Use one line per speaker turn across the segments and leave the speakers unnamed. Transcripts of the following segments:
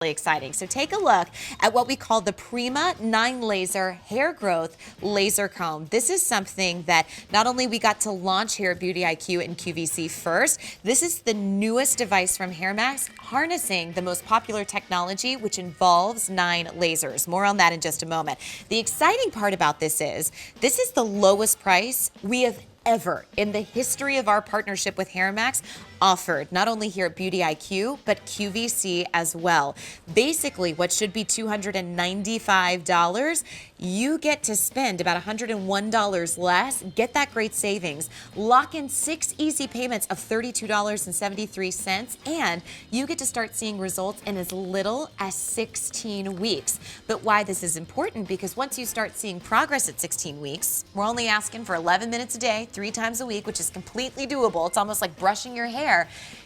exciting. So take a look at what we call the Prima 9 Laser Hair Growth Laser Comb. This is something that not only we got to launch here at Beauty IQ and QVC first, this is the newest device from HairMax, harnessing the most popular technology, which involves 9 lasers. More on that in just a moment. The exciting part about this is the lowest price we have ever in the history of our partnership with HairMax offered, not only here at Beauty IQ, but QVC as well. Basically, what should be $295, you get to spend about $101 less, get that great savings, lock in 6 easy payments of $32.73, and you get to start seeing results in as little as 16 weeks. But why this is important, because once you start seeing progress at 16 weeks, we're only asking for 11 minutes a day, 3 times a week, which is completely doable. It's almost like brushing your hair.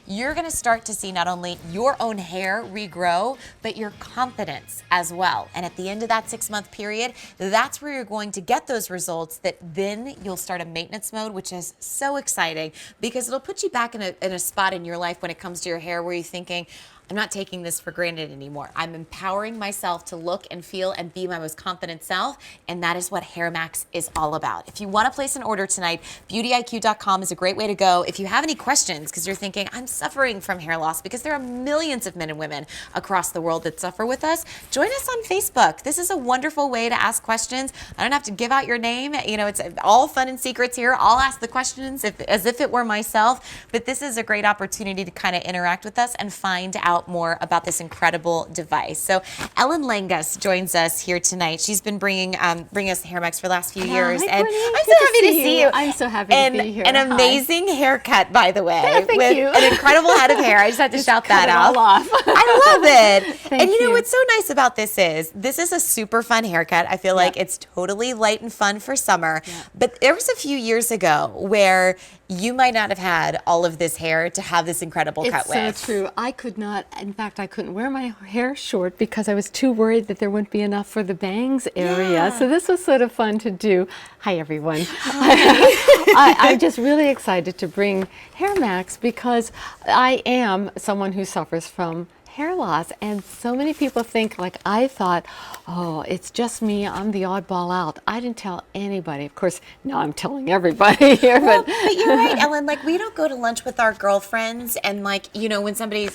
You're going to start to see not only your own hair regrow, but your confidence as well. And at the end of that 6-month period, that's where you're going to get those results that then you'll start a maintenance mode, which is so exciting because it'll put you back in a spot in your life when it comes to your hair where you're thinking, I'm not taking this for granted anymore. I'm empowering myself to look and feel and be my most confident self, and that is what HairMax is all about. If you want to place an order tonight, beautyiq.com is a great way to go. If you have any questions, because you're thinking, I'm suffering from hair loss, because there are millions of men and women across the world that suffer with us, join us on Facebook. This is a wonderful way to ask questions. I don't have to give out your name. You know, it's all fun and secrets here. I'll ask the questions as if it were myself, but this is a great opportunity to kind of interact with us and find out more about this incredible device. So Ellen Langus joins us here tonight. She's been bringing us HairMax for the last few years,
hi,
and
Courtney.
I'm so happy to see you.
I'm so happy to be here.
An amazing haircut, by the way.
Yeah, thank you.
An incredible head of hair. I just had to shout that out.
All off.
I love it.
Thank
you know
you.
what's so nice about this is a super fun haircut. I feel like it's totally light and fun for summer. But there was a few years ago where you might not have had all of this hair to have this incredible cut with.
It's so true. I could not, in fact, I couldn't wear my hair short because I was too worried that there wouldn't be enough for the bangs area.
Yeah.
So this was sort of fun to do. Hi, everyone. Hi. I'm just really excited to bring HairMax because I am someone who suffers from hair loss, and so many people think, like I thought, oh, it's just me, I'm the oddball out. I didn't tell anybody. Of course, now I'm telling everybody here.
Well, but you're right, Ellen. Like, we don't go to lunch with our girlfriends and, like, you know, when somebody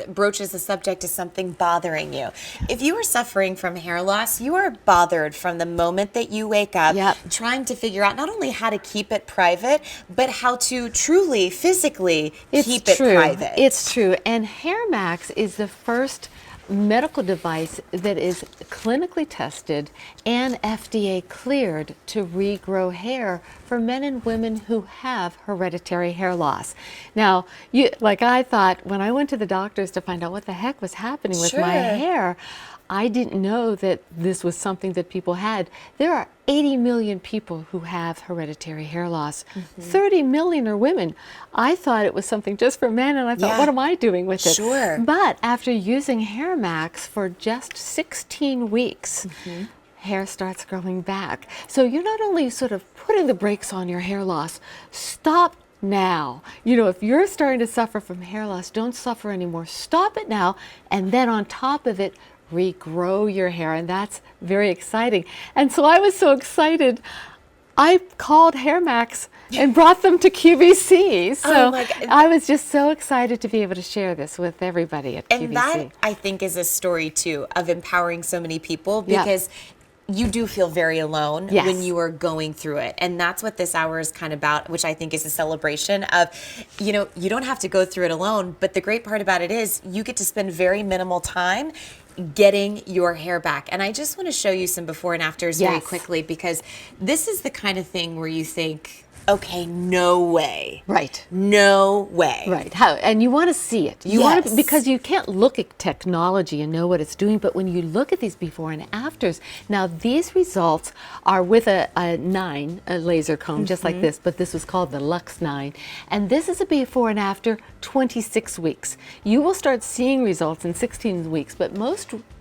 broaches the subject of something bothering you. If you are suffering from hair loss, you are bothered from the moment that you wake up, trying to figure out not only how to keep it private, but how to truly, physically keep it private.
It's true. And HairMax is the first medical device that is clinically tested and FDA cleared to regrow hair for men and women who have hereditary hair loss. Now, like I thought, when I went to the doctors to find out what the heck was happening with my hair, I didn't know that this was something that people had. There are 80 million people who have hereditary hair loss. 30 million are women. I thought it was something just for men, and I thought, what am I doing with it? But after using HairMax for just 16 weeks, hair starts growing back. So you're not only sort of putting the brakes on your hair loss, stop now. You know, if you're starting to suffer from hair loss, don't suffer anymore. Stop it now, and then on top of it, regrow your hair, and that's very exciting. And so I was so excited, I called HairMax and brought them to QVC. So I was just so excited to be able to share this with everybody at QVC.
And that, I think, is a story, too, of empowering so many people, because you do feel very alone when you are going through it. And that's what this hour is kind of about, which I think is a celebration of, you know, you don't have to go through it alone. But the great part about it is you get to spend very minimal time getting your hair back. And I just want to show you some before and afters very quickly, because this is the kind of thing where you think, okay, no way.
Right.
No way.
Right. How? And you want to see it. You want to, because you can't look at technology and know what it's doing, but when you look at these before and afters, now these results are with a laser comb, just like this, but this was called the Lux 9. And this is a before and after 26 weeks. You will start seeing results in 16 weeks, but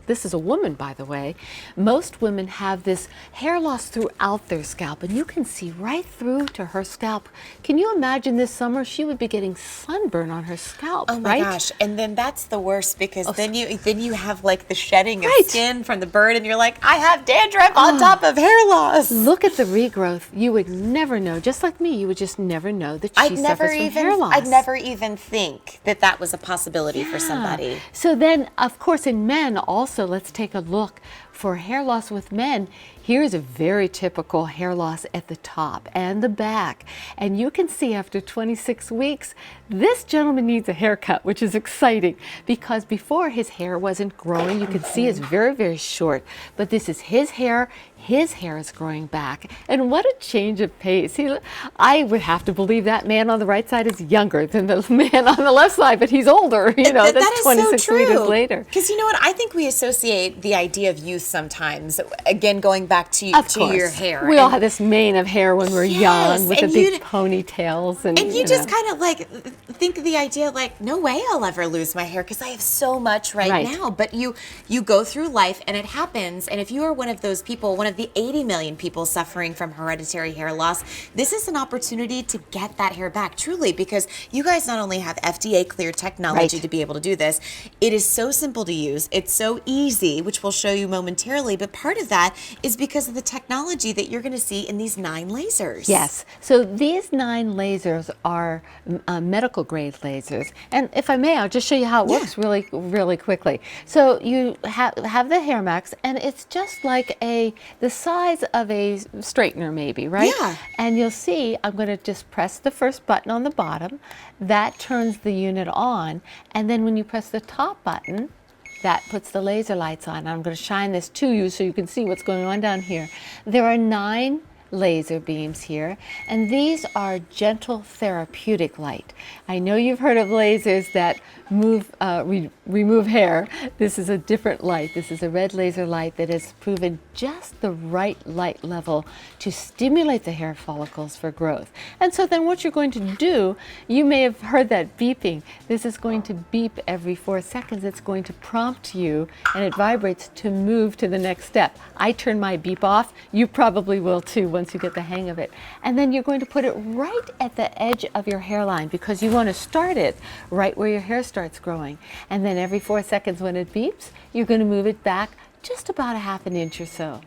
this is a woman, by the way. Most women have this hair loss throughout their scalp, and you can see right through to her scalp. Can you imagine this summer she would be getting sunburn on her scalp,
Oh my
right?
gosh. And then that's the worst because then you have like the shedding of
Right.
skin from the burn and you're like, I have dandruff on top of hair loss.
Look at the regrowth. You would never know, just like me, you would just never know that she suffers from hair loss.
I'd never even think that that was a possibility for somebody.
So then, of course, in men also, let's take a look for hair loss with men. Here's a very typical hair loss at the top and the back. And you can see after 26 weeks, this gentleman needs a haircut, which is exciting because before his hair wasn't growing. You can see it's very, very short, but this is his hair. His hair is growing back. And what a change of pace. I would have to believe that man on the right side is younger than the man on the left side, but he's older. You know, that's 26 weeks later.
Because you know what? I think we associate the idea of youth sometimes. Again, going back to your hair.
We all have this mane of hair when we're young with the big ponytails. And
you just kind of like think of the idea like, no way I'll ever lose my hair because I have so much right now. But you go through life and it happens. And if you are one of those people, one of the 80 million people suffering from hereditary hair loss, this is an opportunity to get that hair back, truly, because you guys not only have FDA cleared technology to be able to do this, it is so simple to use, it's so easy, which we'll show you momentarily, but part of that is because of the technology that you're going to see in these 9 lasers.
Yes, so these 9 lasers are medical grade lasers, and if I may, I'll just show you how it works really quickly. So you have the HairMax, and it's just like the size of a straightener maybe, right?
Yeah.
And you'll see I'm going to just press the first button on the bottom. That turns the unit on, and then when you press the top button, that puts the laser lights on. I'm going to shine this to you so you can see what's going on down here. There are 9 laser beams here, and these are gentle therapeutic light. I know you've heard of lasers that remove hair. This is a different light. This is a red laser light that has proven just the right light level to stimulate the hair follicles for growth. And so then what you're going to do, you may have heard that beeping. This is going to beep every 4 seconds. It's going to prompt you, and it vibrates to move to the next step. I turn my beep off. You probably will too once you get the hang of it. And then you're going to put it right at the edge of your hairline because you want to start it right where your hair starts growing. And then every 4 seconds when it beeps, you're going to move it back just about a ½ an inch or so.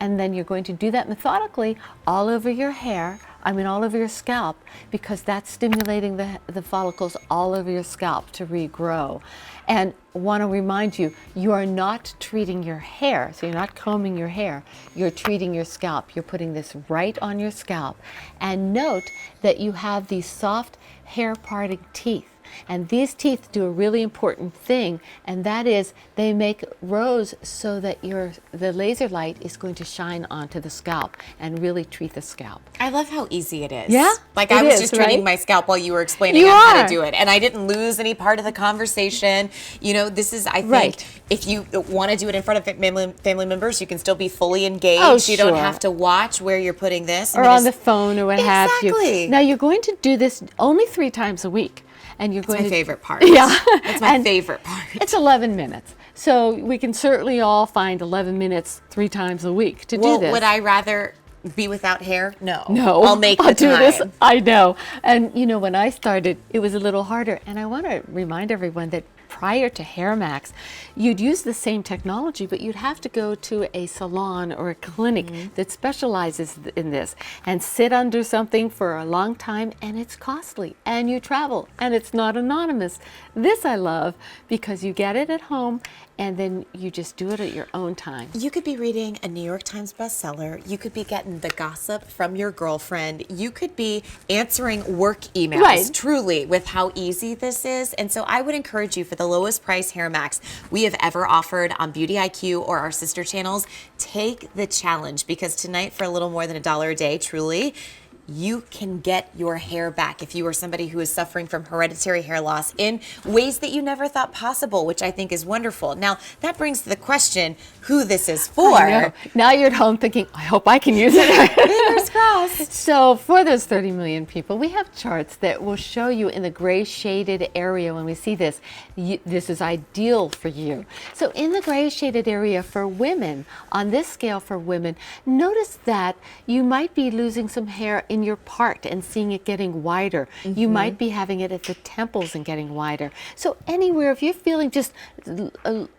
And then you're going to do that methodically all over your hair, all over your scalp, because that's stimulating the follicles all over your scalp to regrow. And want to remind you, you are not treating your hair, so you're not combing your hair, you're treating your scalp. You're putting this right on your scalp. And note that you have these soft hair parting teeth. And these teeth do a really important thing, and that is they make rows so that the laser light is going to shine onto the scalp and really treat the scalp.
I love how easy it is.
Yeah?
Like I was just treating my scalp while you were explaining how to do it. And I didn't lose any part of the conversation. You know, this is, I think, if you want to do it in front of family members, you can still be fully engaged.
Oh, sure.
You don't have to watch where you're putting this.
Or on the phone or what have you.
Exactly.
Now you're going to do this only 3 times a week. And you're going
my favorite part.
Yeah.
It's my favorite part.
It's 11 minutes. So we can certainly all find 11 minutes 3 times a week to do this.
Would I rather be without hair? No.
No.
I'll make the time.
Do this. I know. And you know, when I started, it was a little harder. And I want to remind everyone that prior to HairMax, you'd use the same technology, but you'd have to go to a salon or a clinic that specializes in this and sit under something for a long time, and it's costly, and you travel, and it's not anonymous. This I love because you get it at home, and then you just do it at your own time.
You could be reading a New York Times bestseller. You could be getting the gossip from your girlfriend. You could be answering work emails, truly, with how easy this is. And so I would encourage you, for the lowest price HairMax we have ever offered on Beauty IQ or our sister channels, take the challenge, because tonight, for a little more than $1 a day, truly, you can get your hair back if you are somebody who is suffering from hereditary hair loss in ways that you never thought possible, which I think is wonderful. Now, that brings to the question who this is for.
I know. Now you're at home thinking, I hope I can use it.
Fingers crossed.
So for those 30 million people, we have charts that will show you in the gray shaded area when we see this, this is ideal for you. So in the gray shaded area for women, on this scale for women, notice that you might be losing some hair in your part and seeing it getting wider. You might be having it at the temples and getting wider. So anywhere, if you're feeling just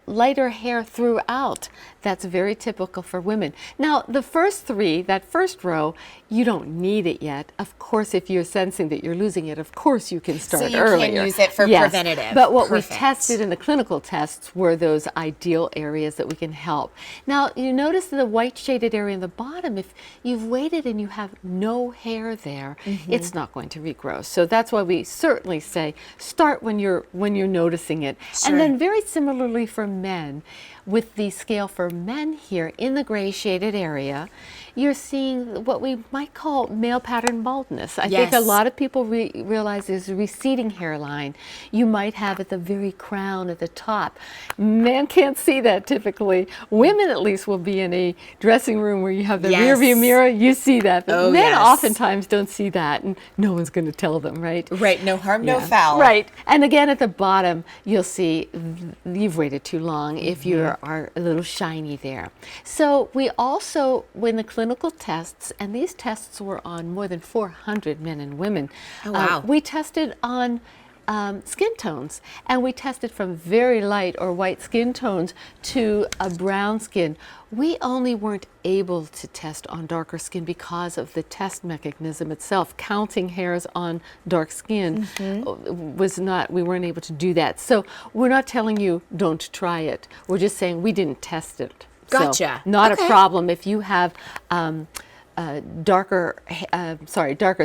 lighter hair throughout, that's very typical for women. Now, the first three, that first row, you don't need it yet. Of course, if you're sensing that you're losing it, of course you can start earlier.
So you can use it for preventative.
But what we tested in the clinical tests were those ideal areas that we can help. Now, you notice the white shaded area in the bottom, if you've waited and you have no hair there, it's not going to regrow. So that's why we certainly say start when you're noticing it. And then very similarly for men, with the scale for men here in the gray shaded area, you're seeing what we might call male pattern baldness. I think a lot of people realize there's a receding hairline. You might have at the very crown at the top. Men can't see that typically. Women at least will be in a dressing room where you have the rear view mirror. You see that. But men oftentimes don't see that, and no one's going to tell them, right?
Right. No harm, no foul.
Right. And again, at the bottom, you'll see you've waited too long if you are a little shiny there. So we also, when the clinical tests, and these tests were on more than 400 men and women, we tested on skin tones, and we tested from very light or white skin tones to a brown skin. We only weren't able to test on darker skin because of the test mechanism itself. Counting hairs on dark skin was not, we weren't able to do that. So we're not telling you don't try it. We're just saying we didn't test it.
Gotcha.
So not a problem if you have darker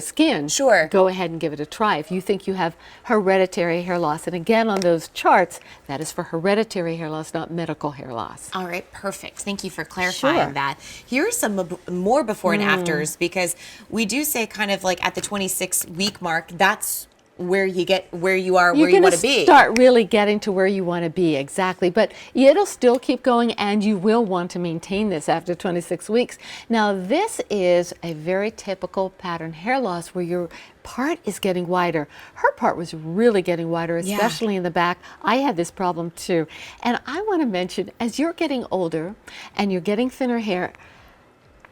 skin, go ahead and give it a try. If you think you have hereditary hair loss, and again on those charts, that is for hereditary hair loss, not medical hair loss.
All right, perfect. Thank you for clarifying that. Here are some more before and afters, because we do say kind of like at the 26-week mark, that's where you get where you are, where you want to be.
Start really getting to where you want to be, exactly. But it'll still keep going, and you will want to maintain this after 26 weeks. Now, this is a very typical pattern hair loss where your part is getting wider. Her part was really getting wider, especially in the back. I had this problem too. And I want to mention, as you're getting older and you're getting thinner hair,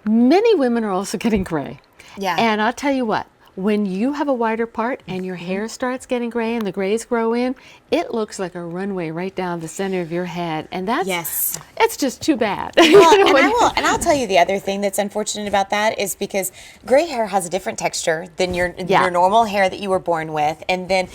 many women are also getting gray. And I'll tell you what, when you have a wider part and your hair starts getting gray and the grays grow in, it looks like a runway right down the center of your head. And that's, it's just too bad.
Well, and I'll tell you the other thing that's unfortunate about that is because gray hair has a different texture than your normal hair that you were born with. And then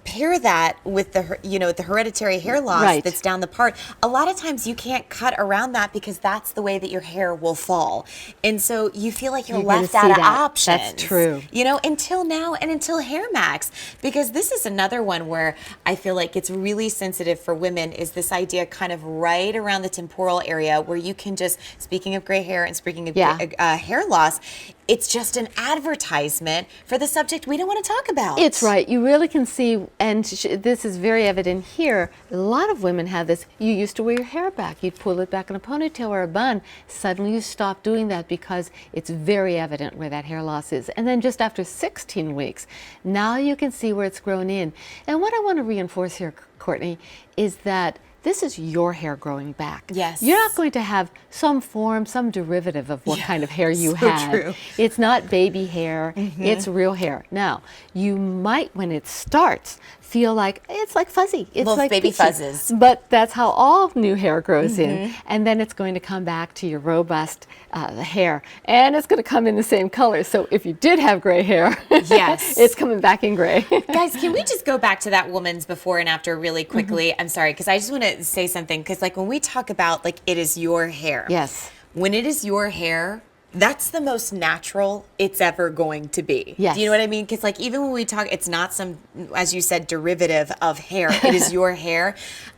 pair that with the the hereditary hair loss that's down the part. A lot of times you can't cut around that because that's the way that your hair will fall, and so you feel like you're left out of options.
That's true.
Until now and until HairMax, because this is another one where I feel like it's really sensitive for women. Is this idea kind of right around the temporal area where you can just, speaking of gray hair and speaking of hair loss, it's just an advertisement for the subject we don't want to talk about.
It's right. You really can see, and this is very evident here, a lot of women have this. You used to wear your hair back. You'd pull it back in a ponytail or a bun. Suddenly you stop doing that because it's very evident where that hair loss is. And then just after 16 weeks, now you can see where it's grown in. And what I want to reinforce here, Courtney, is that this is your hair growing back.
Yes.
You're not going to have some form, some derivative of what kind of hair you had.
True.
It's not baby hair, it's real hair. Now, you might, when it starts, feel like it's like fuzzy. It's
little
like
baby
peachy.
fuzzes.
But that's how all new hair grows in. And then it's going to come back to your robust hair. And it's going to come in the same color. So if you did have gray hair, it's coming back in gray.
Guys, can we just go back to that woman's before and after really quickly? I'm sorry, because I just want to say something. Because like when we talk about like it is your hair.
Yes.
When it is your hair, that's the most natural it's ever going to be.
Yes.
Do you know what I mean? Because like even when we talk, it's not some, as you said, derivative of hair. It is your hair.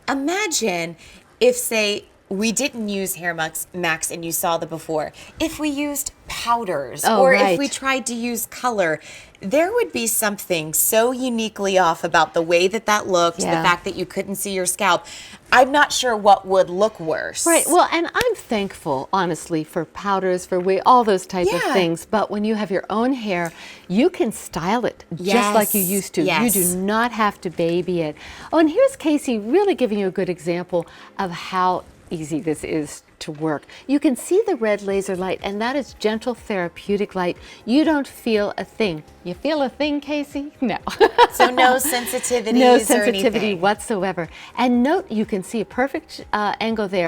Imagine if, say, we didn't use HairMax and you saw the before. If we used powders if we tried to use color, there would be something so uniquely off about the way that that looked, the fact that you couldn't see your scalp. I'm not sure what would look worse.
Right. Well, and I'm thankful, honestly, for powders, for all those type of things. But when you have your own hair, you can style it just like you used to. You do not have to baby it. Oh, and here's Casey really giving you a good example of how easy this is to work. You can see the red laser light, and that is gentle therapeutic light. You don't feel a thing. You feel a thing, Casey? No.
So no sensitivities
No
or
sensitivity
anything.
whatsoever. And note, you can see a perfect angle there.